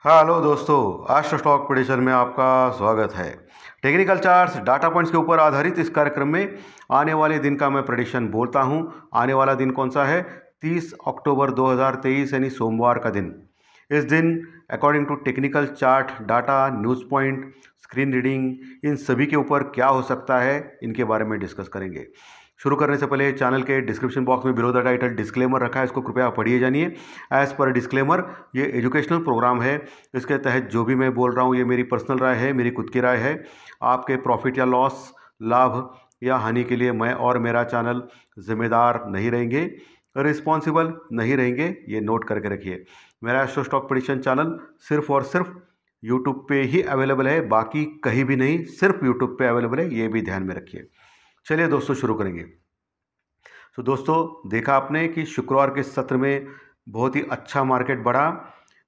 Hello दोस्तों, आज stock prediction में आपका स्वागत है। टेक्निकल चार्ट्स डाटा पॉइंट्स के ऊपर आधारित इस कार्यक्रम में आने वाले दिन का मैं प्रेडिक्शन बोलता हूं। आने वाला दिन कौन सा है? 30 अक्टूबर 2023 यानी सोमवार का दिन। इस दिन according to technical chart, data, news point, screen reading, इन सभी के ऊपर क्या हो सकता है, इनके बारे में डिस्कस करेंगे। शुरू करने से पहले चैनल के डिस्क्रिप्शन बॉक्स में बिलो द टाइटल डिस्क्लेमर रखा है, इसको कृपया पढ़िए जानिए। एज पर डिस्क्लेमर, ये एजुकेशनल प्रोग्राम है। इसके तहत जो भी मैं बोल रहा हूँ ये मेरी पर्सनल राय है, मेरी खुद की राय है। आपके प्रॉफिट या लॉस, लाभ या हानि के लिए मैं और मेरा चैनल जिम्मेदार नहीं रहेंगे, रिस्पॉन्सिबल नहीं रहेंगे, ये नोट करके रखिए। मेरा एस्ट्रो स्टॉक प्रेडिक्शन चैनल सिर्फ और सिर्फ यूट्यूब पे ही अवेलेबल है, बाकी कहीं भी नहीं, सिर्फ यूट्यूब पे अवेलेबल है, ये भी ध्यान में रखिए। चलिए दोस्तों शुरू करेंगे। तो दोस्तों, देखा आपने कि शुक्रवार के सत्र में बहुत ही अच्छा मार्केट बढ़ा।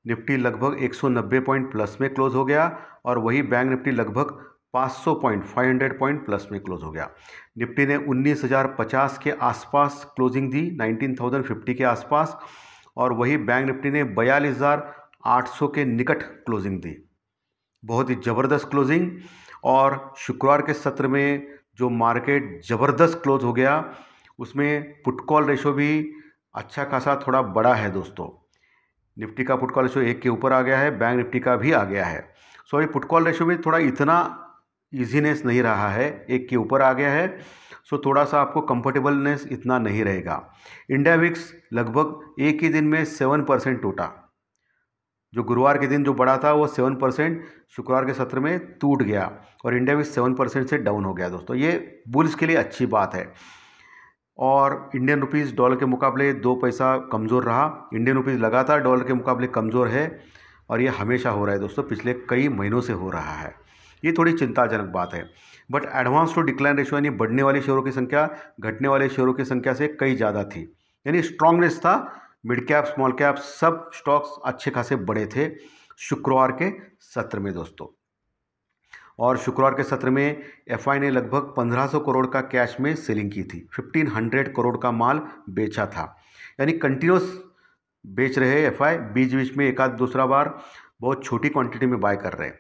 निफ्टी लगभग 190 पॉइंट प्लस में क्लोज हो गया और वही बैंक निफ्टी लगभग 500 पॉइंट 500 पॉइंट प्लस में क्लोज हो गया। निफ्टी ने 19,050 के आसपास क्लोजिंग दी, 19,050 के आसपास, और वही बैंक निफ्टी ने 42,800 के निकट क्लोजिंग दी। बहुत ही ज़बरदस्त क्लोजिंग। और शुक्रवार के सत्र में जो मार्केट ज़बरदस्त क्लोज हो गया, उसमें पुट कॉल रेशो भी अच्छा खासा थोड़ा बड़ा है दोस्तों। निफ्टी का पुट कॉल रेशो 1 के ऊपर आ गया है, बैंक निफ्टी का भी आ गया है। सो ये पुट कॉल रेशो में थोड़ा इतना ईजीनेस नहीं रहा है, 1 के ऊपर आ गया है। सो थोड़ा सा आपको कंफर्टेबलनेस इतना नहीं रहेगा। इंडिया विक्स लगभग एक ही दिन में 7% टूटा। जो गुरुवार के दिन जो बढ़ा था वो 7% शुक्रवार के सत्र में टूट गया और इंडिया भी 7% से डाउन हो गया दोस्तों। ये बुल्स के लिए अच्छी बात है। और इंडियन रुपीस डॉलर के मुकाबले 2 पैसा कमज़ोर रहा। इंडियन रुपीस लगातार डॉलर के मुकाबले कमज़ोर है और ये हमेशा हो रहा है दोस्तों, पिछले कई महीनों से हो रहा है। ये थोड़ी चिंताजनक बात है। But advance to decline ratio यानी बढ़ने वाले शेयरों की संख्या घटने वाले शेयरों की संख्या से कई ज़्यादा थी, यानी स्ट्रांगनेस था। मिड कैप, स्मॉल कैप, सब स्टॉक्स अच्छे खासे बड़े थे शुक्रवार के सत्र में दोस्तों। और शुक्रवार के सत्र में एफआई ने लगभग 1500 करोड़ का कैश में सेलिंग की थी। 1500 करोड़ का माल बेचा था, यानी कंटिन्यूस बेच रहे एफआई। बीच बीच में एक आध दूसरा बार बहुत छोटी क्वांटिटी में बाय कर रहे हैं।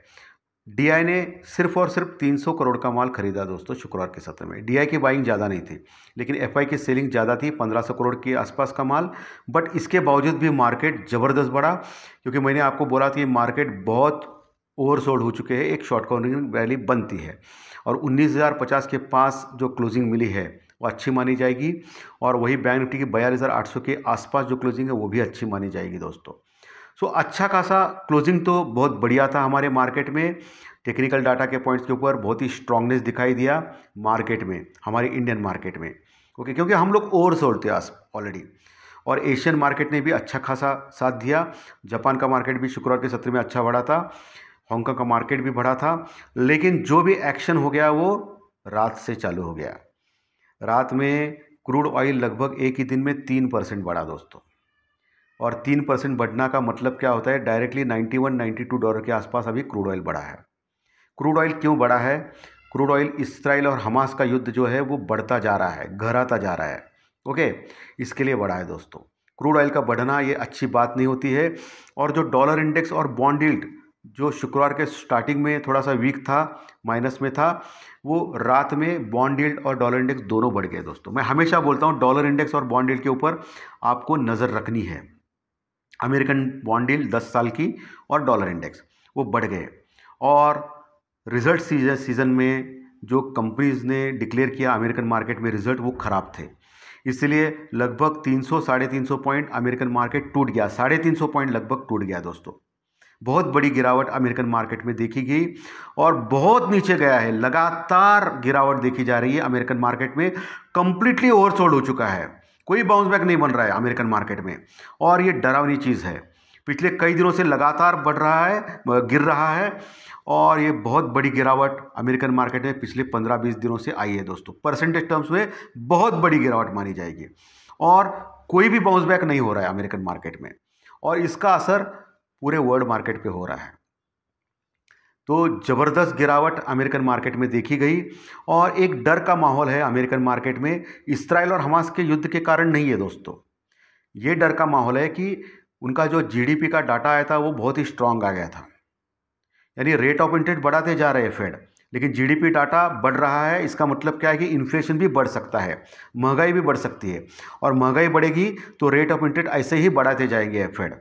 डीआई ने सिर्फ और सिर्फ 300 करोड़ का माल खरीदा दोस्तों शुक्रवार के सत्र में। डीआई की बाइंग ज़्यादा नहीं थी, लेकिन एफआई की सेलिंग ज़्यादा थी, 1500 करोड़ के आसपास का माल। बट इसके बावजूद भी मार्केट ज़बरदस्त बढ़ा, क्योंकि मैंने आपको बोला था ये मार्केट बहुत ओवरसोल्ड हो चुके हैं, एक शॉर्ट कवरिंग रैली बनती है। और 19,050 के पास जो क्लोजिंग मिली है वो अच्छी मानी जाएगी। और वही बैंक निफ्टी की 42,800 के आसपास जो क्लोजिंग है वो भी अच्छी मानी जाएगी दोस्तों। सो अच्छा खासा क्लोजिंग तो बहुत बढ़िया था हमारे मार्केट में। टेक्निकल डाटा के पॉइंट्स के ऊपर बहुत ही स्ट्रांगनेस दिखाई दिया मार्केट में, हमारे इंडियन मार्केट में। ओके, क्योंकि हम लोग ओवरसोल्ड थे ऑलरेडी। और एशियन मार्केट ने भी अच्छा खासा साथ दिया। जापान का मार्केट भी शुक्रवार के सत्र में अच्छा बढ़ा था, हांगकांग का मार्केट भी बढ़ा था। लेकिन जो भी एक्शन हो गया वो रात से चालू हो गया। रात में क्रूड ऑयल लगभग एक ही दिन में 3% बढ़ा दोस्तों। और 3% बढ़ना का मतलब क्या होता है? डायरेक्टली $91-92 के आसपास अभी क्रूड ऑयल बढ़ा है। क्रूड ऑयल क्यों बढ़ा है? क्रूड ऑयल इस्राइल और हमास का युद्ध जो है वो बढ़ता जा रहा है, गहराता जा रहा है। ओके, इसके लिए बढ़ा है दोस्तों। क्रूड ऑयल का बढ़ना ये अच्छी बात नहीं होती है। और जो डॉलर इंडेक्स और बॉन्ड यील्ड जो शुक्रवार के स्टार्टिंग में थोड़ा सा वीक था, माइनस में था, वो रात में बॉन्ड यील्ड और डॉलर इंडेक्स दोनों बढ़ गए दोस्तों। मैं हमेशा बोलता हूँ डॉलर इंडेक्स और बॉन्ड यील्ड के ऊपर आपको नज़र रखनी है। अमेरिकन बॉन्ड यील्ड 10 साल की और डॉलर इंडेक्स वो बढ़ गए। और रिजल्ट सीजन में जो कंपनीज ने डिक्लेयर किया अमेरिकन मार्केट में रिजल्ट, वो ख़राब थे। इसलिए लगभग 300 साढ़े 300 पॉइंट अमेरिकन मार्केट टूट गया, 350 पॉइंट लगभग टूट गया दोस्तों। बहुत बड़ी गिरावट अमेरिकन मार्केट में देखी गई और बहुत नीचे गया है। लगातार गिरावट देखी जा रही है अमेरिकन मार्केट में। कंप्लीटली ओवरसोल्ड हो चुका है, कोई बाउंस बैक नहीं बन रहा है अमेरिकन मार्केट में। और ये डरावनी चीज़ है, पिछले कई दिनों से लगातार बढ़ रहा है, गिर रहा है। और ये बहुत बड़ी गिरावट अमेरिकन मार्केट में पिछले 15-20 दिनों से आई है दोस्तों। परसेंटेज टर्म्स में बहुत बड़ी गिरावट मानी जाएगी और कोई भी बाउंस बैक नहीं हो रहा है अमेरिकन मार्केट में। और इसका असर पूरे वर्ल्ड मार्केट पे हो रहा है। तो ज़बरदस्त गिरावट अमेरिकन मार्केट में देखी गई और एक डर का माहौल है अमेरिकन मार्केट में। इस्राइल और हमास के युद्ध के कारण नहीं है दोस्तों, ये डर का माहौल है कि उनका जो जीडीपी का डाटा आया था वो बहुत ही स्ट्रांग आ गया था। यानी रेट ऑफ इंटरेस्ट बढ़ाते जा रहे हैं फेड, लेकिन जीडीपी डाटा बढ़ रहा है। इसका मतलब क्या है कि इन्फ्लेशन भी बढ़ सकता है, महंगाई भी बढ़ सकती है, और महंगाई बढ़ेगी तो रेट ऑफ इंटरेस्ट ऐसे ही बढ़ाते जाएंगे फेड।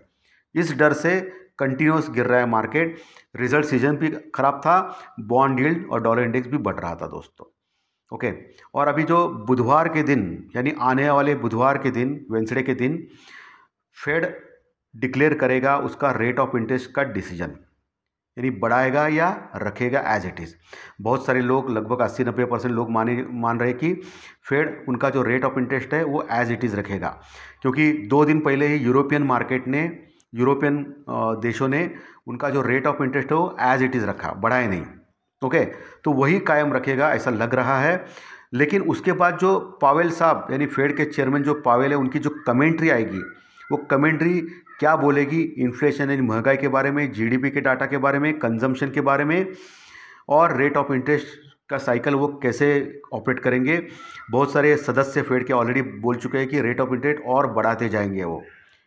इस डर से कंटिन्यूस गिर रहा है मार्केट। रिजल्ट सीजन भी खराब था, बॉन्ड यील्ड और डॉलर इंडेक्स भी बढ़ रहा था दोस्तों। ओके, और अभी जो बुधवार के दिन यानी आने वाले बुधवार के दिन, वेंसडे के दिन, फेड डिक्लेयर करेगा उसका रेट ऑफ इंटरेस्ट का डिसीजन, यानी बढ़ाएगा या रखेगा एज इट इज़। बहुत सारे लोग, लगभग 80-90% लोग मान रहे कि फेड उनका जो रेट ऑफ इंटरेस्ट है वो एज इट इज़ रखेगा, क्योंकि 2 दिन पहले ही यूरोपियन देशों ने उनका जो रेट ऑफ इंटरेस्ट है वो एज इट इज़ रखा, बढ़ाए नहीं। ओके, तो वही कायम रखेगा ऐसा लग रहा है। लेकिन उसके बाद जो पावेल साहब यानी फेड के चेयरमैन जो पावेल है, उनकी जो कमेंट्री आएगी, वो कमेंट्री क्या बोलेगी इन्फ्लेशन यानी महंगाई के बारे में, जीडीपी के डाटा के बारे में, कंजम्पशन के बारे में, और रेट ऑफ इंटरेस्ट का साइकिल वो कैसे ऑपरेट करेंगे। बहुत सारे सदस्य फेड के ऑलरेडी बोल चुके हैं कि रेट ऑफ इंटरेस्ट और बढ़ाते जाएंगे वो,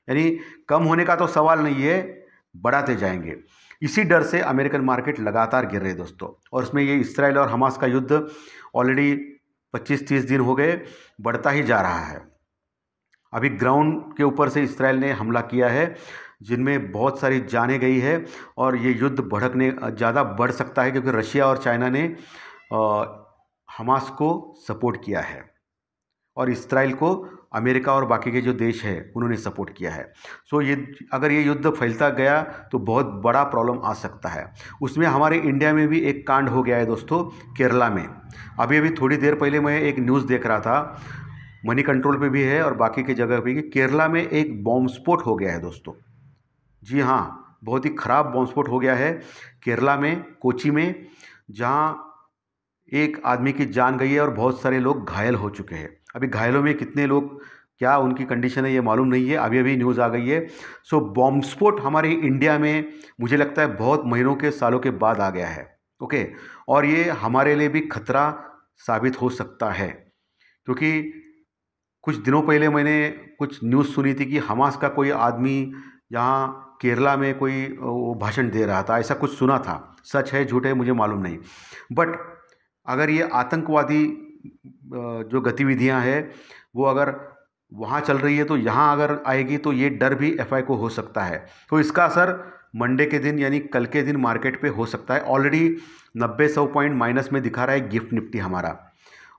यानी कम होने का तो सवाल नहीं है, बढ़ाते जाएंगे। इसी डर से अमेरिकन मार्केट लगातार गिर रहे हैं दोस्तों। और इसमें ये इसराइल और हमास का युद्ध ऑलरेडी 25-30 दिन हो गए, बढ़ता ही जा रहा है। अभी ग्राउंड के ऊपर से इसराइल ने हमला किया है, जिनमें बहुत सारी जानें गई है, और ये युद्ध ज़्यादा बढ़ सकता है, क्योंकि रशिया और चाइना ने हमास को सपोर्ट किया है, और इसराइल को अमेरिका और बाकी के जो देश हैं उन्होंने सपोर्ट किया है। सो अगर ये युद्ध फैलता गया तो बहुत बड़ा प्रॉब्लम आ सकता है। उसमें हमारे इंडिया में भी एक कांड हो गया है दोस्तों, केरला में। अभी थोड़ी देर पहले मैं एक न्यूज़ देख रहा था, मनी कंट्रोल पे भी है और बाकी की जगह पे, कि केरला में एक बॉम्ब स्फोट हो गया है दोस्तों। जी हाँ, बहुत ही ख़राब बॉम्ब स्फोट हो गया है केरला में, कोची में, जहाँ एक आदमी की जान गई है और बहुत सारे लोग घायल हो चुके हैं। अभी घायलों में कितने लोग, क्या उनकी कंडीशन है, ये मालूम नहीं है। अभी न्यूज़ आ गई है। सो बॉम्ब स्फोट हमारे इंडिया में मुझे लगता है बहुत महीनों के, सालों के बाद आ गया है। ओके, और ये हमारे लिए भी खतरा साबित हो सकता है, क्योंकि कुछ दिनों पहले मैंने कुछ न्यूज़ सुनी थी कि हमास का कोई आदमी यहाँ केरला में कोई वो भाषण दे रहा था, ऐसा कुछ सुना था। सच है झूठ है मुझे मालूम नहीं, बट अगर ये आतंकवादी जो गतिविधियां हैं वो अगर वहाँ चल रही है तो यहाँ अगर आएगी तो ये डर भी एफआई को हो सकता है। तो इसका असर मंडे के दिन यानी कल के दिन मार्केट पे हो सकता है। ऑलरेडी 90-100 पॉइंट माइनस में दिखा रहा है गिफ्ट निफ्टी हमारा।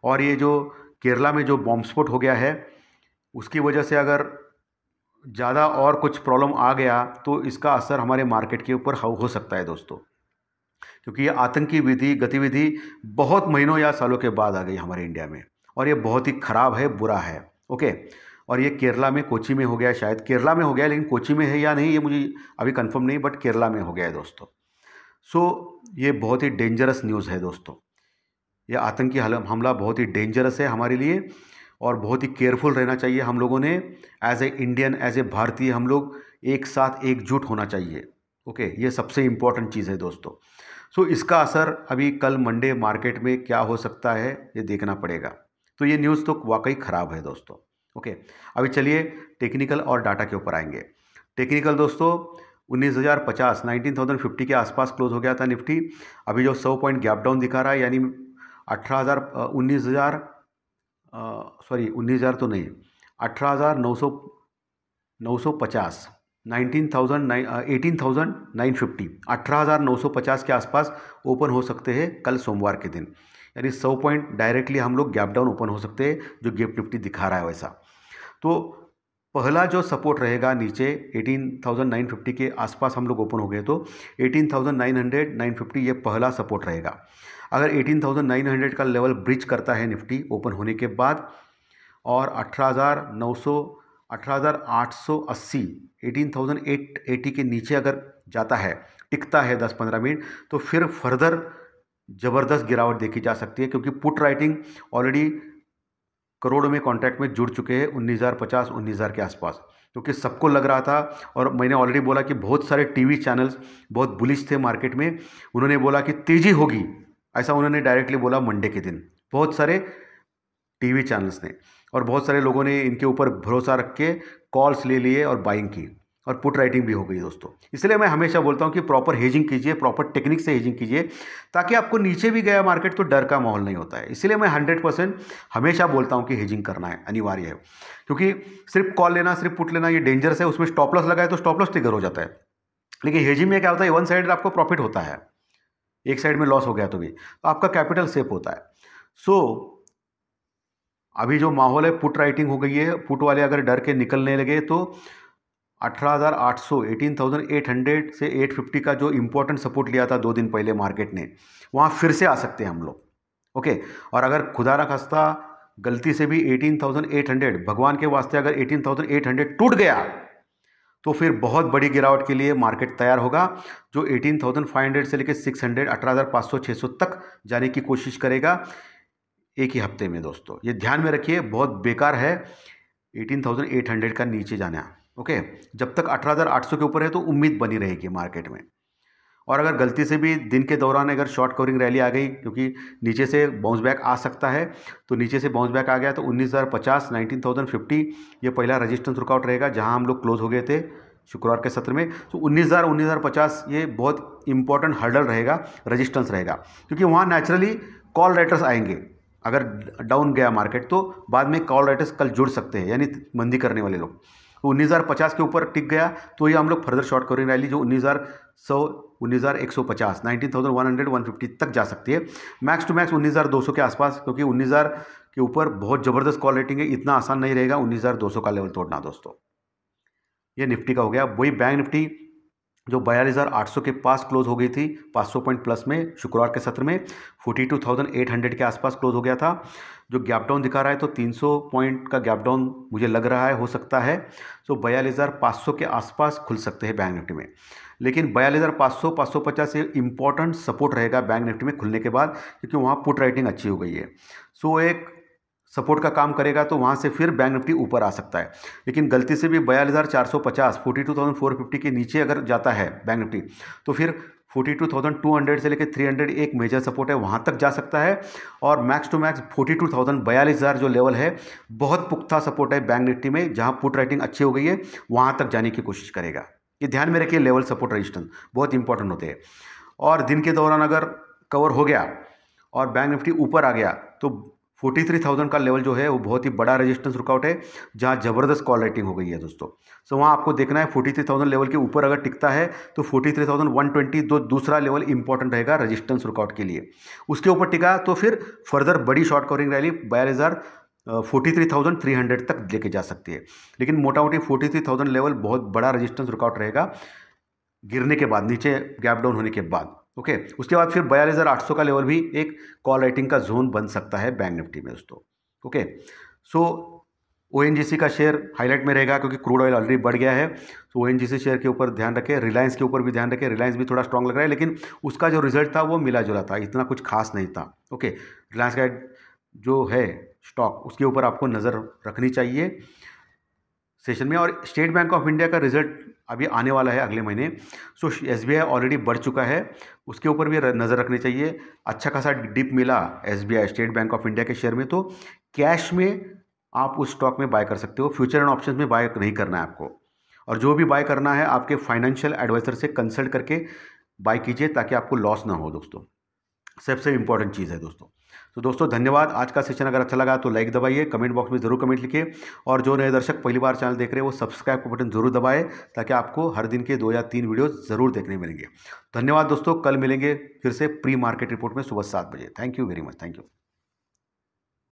और ये जो केरला में जो बॉम्ब स्फोट हो गया है उसकी वजह से अगर ज़्यादा और कुछ प्रॉब्लम आ गया तो इसका असर हमारे मार्केट के ऊपर हो सकता है दोस्तों, क्योंकि ये आतंकी गतिविधि बहुत महीनों या सालों के बाद आ गई हमारे इंडिया में, और ये बहुत ही ख़राब है, बुरा है। ओके, और ये केरला में, कोची में हो गया, शायद केरला में हो गया, लेकिन कोची में है या नहीं ये मुझे अभी कंफर्म नहीं, बट केरला में हो गया है दोस्तों। सो ये बहुत ही डेंजरस न्यूज़ है दोस्तों। यह आतंकी हमला बहुत ही डेंजरस है हमारे लिए, और बहुत ही केयरफुल रहना चाहिए हम लोगों ने। As a Indian, as a भारतीय, हम लोग एक साथ एकजुट होना चाहिए। ओके, ये सबसे इम्पॉर्टेंट चीज़ है दोस्तों। सो इसका असर अभी कल मंडे मार्केट में क्या हो सकता है ये देखना पड़ेगा। तो ये न्यूज़ तो वाकई ख़राब है दोस्तों। ओके, अभी चलिए टेक्निकल और डाटा के ऊपर आएंगे। टेक्निकल दोस्तों 19,050 के आसपास क्लोज हो गया था निफ्टी। अभी जो 100 पॉइंट गैप डाउन दिखा रहा है, यानी 18,950 18,950 के आसपास ओपन हो सकते हैं कल सोमवार के दिन, यानी 100 पॉइंट डायरेक्टली हम लोग गैप डाउन ओपन हो सकते हैं, जो गिफ्ट निफ्टी दिखा रहा है वैसा। तो पहला जो सपोर्ट रहेगा नीचे 18,950 के आसपास हम लोग ओपन हो गए तो 18,900-950 ये पहला सपोर्ट रहेगा। अगर 18,900 का लेवल ब्रिज करता है निफ्टी ओपन होने के बाद, और 18,880 18,880 के नीचे अगर जाता है, टिकता है 10-15 मिनट, तो फिर फर्दर ज़बरदस्त गिरावट देखी जा सकती है, क्योंकि पुट राइटिंग ऑलरेडी करोड़ों में कॉन्ट्रैक्ट में जुड़ चुके हैं 19,050-19,000 के आसपास, क्योंकि सबको लग रहा था। और मैंने ऑलरेडी बोला कि बहुत सारे टीवी चैनल्स बहुत बुलिश थे मार्केट में, उन्होंने बोला कि तेज़ी होगी, ऐसा उन्होंने डायरेक्टली बोला मंडे के दिन, बहुत सारे टीवी चैनल्स ने, और बहुत सारे लोगों ने इनके ऊपर भरोसा रख के कॉल्स ले लिए और बाइंग की। और पुट राइटिंग भी हो गई दोस्तों। इसलिए मैं हमेशा बोलता हूँ कि प्रॉपर हेजिंग कीजिए, प्रॉपर टेक्निक से हेजिंग कीजिए, ताकि आपको नीचे भी गया मार्केट तो डर का माहौल नहीं होता है। इसलिए मैं 100% हमेशा बोलता हूँ कि हेजिंग करना है, अनिवार्य है। क्योंकि सिर्फ कॉल लेना, सिर्फ पुट लेना ये डेंजरस है। उसमें स्टॉप लॉस लगाए तो स्टॉप लॉस ट्रिगर हो जाता है। लेकिन हेजिंग में क्या होता है, वन साइड आपको प्रॉफिट होता है, एक साइड में लॉस हो गया तो भी तो आपका कैपिटल सेफ होता है। अभी जो माहौल है, पुट राइटिंग हो गई है। पुट वाले अगर डर के निकलने लगे तो 18,800 18,800 से 850 का जो इंपॉर्टेंट सपोर्ट लिया था 2 दिन पहले मार्केट ने, वहाँ फिर से आ सकते हैं हम लोग। ओके, और अगर खुदा न खास्ता गलती से भी 18,800, भगवान के वास्ते अगर 18,800 टूट गया तो फिर बहुत बड़ी गिरावट के लिए मार्केट तैयार होगा, जो 18,500 से लेकर 600 18,500 600 तक जाने की कोशिश करेगा एक ही हफ्ते में। दोस्तों ये ध्यान में रखिए, बहुत बेकार है 18,800 का नीचे जाना। ओके, जब तक 18,800 के ऊपर है तो उम्मीद बनी रहेगी मार्केट में। और अगर गलती से भी दिन के दौरान अगर शॉर्ट कवरिंग रैली आ गई, क्योंकि नीचे से बाउंस बैक आ सकता है, तो नीचे से बाउंस बैक आ गया तो 19,050 19,050 ये पहला रजिस्टेंस रुकआउट रहेगा, जहां हम लोग क्लोज हो गए थे शुक्रवार के सत्र में। तो 19,050 ये बहुत इंपॉर्टेंट हर्डल रहेगा, रजिस्टेंस रहेगा, क्योंकि वहाँ नेचुरली कॉल राइटर्स आएंगे। अगर डाउन गया मार्केट तो बाद में कॉल राइटर्स कल जुड़ सकते हैं, यानी मंदी करने वाले लोग। तो 19,050 के ऊपर टिक गया तो ये हम लोग फर्दर शॉर्ट कवरिंग रैली जो 19,100 19,150 19,100 150 तक जा सकती है। मैक्स टू मैक्स 19,200 के आसपास, क्योंकि 19,000 के ऊपर बहुत ज़बरदस्त कॉल रेटिंग है, इतना आसान नहीं रहेगा 19,200 का लेवल तोड़ना। दोस्तों ये निफ्टी का हो गया। वही बैंक निफ्टी जो 42,800 के पास क्लोज हो गई थी 500 पॉइंट प्लस में शुक्रवार के सत्र में, 42,800 के आसपास क्लोज हो गया था। जो गैप डाउन दिखा रहा है तो 300 पॉइंट का गैप डाउन मुझे लग रहा है, हो सकता है। तो 42,500 के आसपास खुल सकते हैं बैंक निफ्टी में। लेकिन 42,500 550 से इंपॉर्टेंट सपोर्ट रहेगा बैंक निफ्टी में खुलने के बाद, क्योंकि वहाँ पुट राइटिंग अच्छी हो गई है। एक सपोर्ट का काम करेगा तो वहाँ से फिर बैंक निफ्टी ऊपर आ सकता है। लेकिन गलती से भी 42,450 42,450 के नीचे अगर जाता है बैंक निफ्टी तो फिर 42,200 से लेकर 300 एक मेजर सपोर्ट है, वहाँ तक जा सकता है। और मैक्स टू मैक्स 42,000 42,000 जो लेवल है बहुत पुख्ता सपोर्ट है बैंक निफ्टी में, जहाँ पुट राइटिंग अच्छी हो गई है वहाँ तक जाने की कोशिश करेगा। ये ध्यान में रखिए, लेवल सपोर्ट रजिस्टेंस बहुत इंपॉर्टेंट होते हैं। और दिन के दौरान अगर कवर हो गया और बैंक निफ्टी ऊपर आ गया तो 43,000 का लेवल जो है वो बहुत ही बड़ा रेजिस्टेंस रुकआउट है, जहां ज़बरदस्त कॉल राइटिंग हो गई है दोस्तों। वहाँ आपको देखना है 43,000 लेवल के ऊपर अगर टिकता है तो 43,120 दूसरा लेवल इंपॉर्टेंट रहेगा रेजिस्टेंस रुकआउट के लिए। उसके ऊपर टिका तो फिर फर्दर बड़ी शॉर्ट कवरिंग रैली 43,300 तक लेके जा सकती है। लेकिन मोटा मोटी 43,000 लेवल बहुत बड़ा रेजिस्टेंस रुकआउट रहेगा गिरने के बाद, नीचे गैप डाउन होने के बाद। ओके, उसके बाद फिर 42,800 का लेवल भी एक कॉल राइटिंग का जोन बन सकता है बैंक निफ्टी में दोस्तों। ओके, ONGC का शेयर हाईलाइट में रहेगा, क्योंकि क्रूड ऑयल ऑलरेडी बढ़ गया है। ONGC शेयर के ऊपर ध्यान रखें, रिलायंस के ऊपर भी ध्यान रखें। रिलायंस भी थोड़ा स्ट्रांग लग रहा है, लेकिन उसका जो रिजल्ट था वो मिला जुला था, इतना कुछ खास नहीं था। ओके, रिलायंस का जो है स्टॉक उसके ऊपर आपको नज़र रखनी चाहिए सेशन में। और स्टेट बैंक ऑफ इंडिया का रिजल्ट अभी आने वाला है अगले महीने। SBI ऑलरेडी बढ़ चुका है, उसके ऊपर भी नज़र रखनी चाहिए। अच्छा खासा डिप मिला SBI state bank of India के शेयर में, तो कैश में आप उस स्टॉक में बाय कर सकते हो। फ्यूचर एंड ऑप्शंस में बाय नहीं करना है आपको, और जो भी बाय करना है आपके फाइनेंशियल एडवाइजर से कंसल्ट करके बाय कीजिए, ताकि आपको लॉस ना हो दोस्तों। सबसे इंपॉर्टेंट चीज़ है दोस्तों। तो दोस्तों धन्यवाद। आज का सेशन अगर अच्छा लगा तो लाइक दबाइए, कमेंट बॉक्स में ज़रूर कमेंट लिखिए, और जो नए दर्शक पहली बार चैनल देख रहे हैं वो सब्सक्राइब का बटन ज़रूर दबाएं, ताकि आपको हर दिन के 2 या 3 वीडियो ज़रूर देखने मिलेंगे। धन्यवाद दोस्तों, कल मिलेंगे फिर से प्री मार्केट रिपोर्ट में सुबह 7 बजे। Thank you very much, thank you.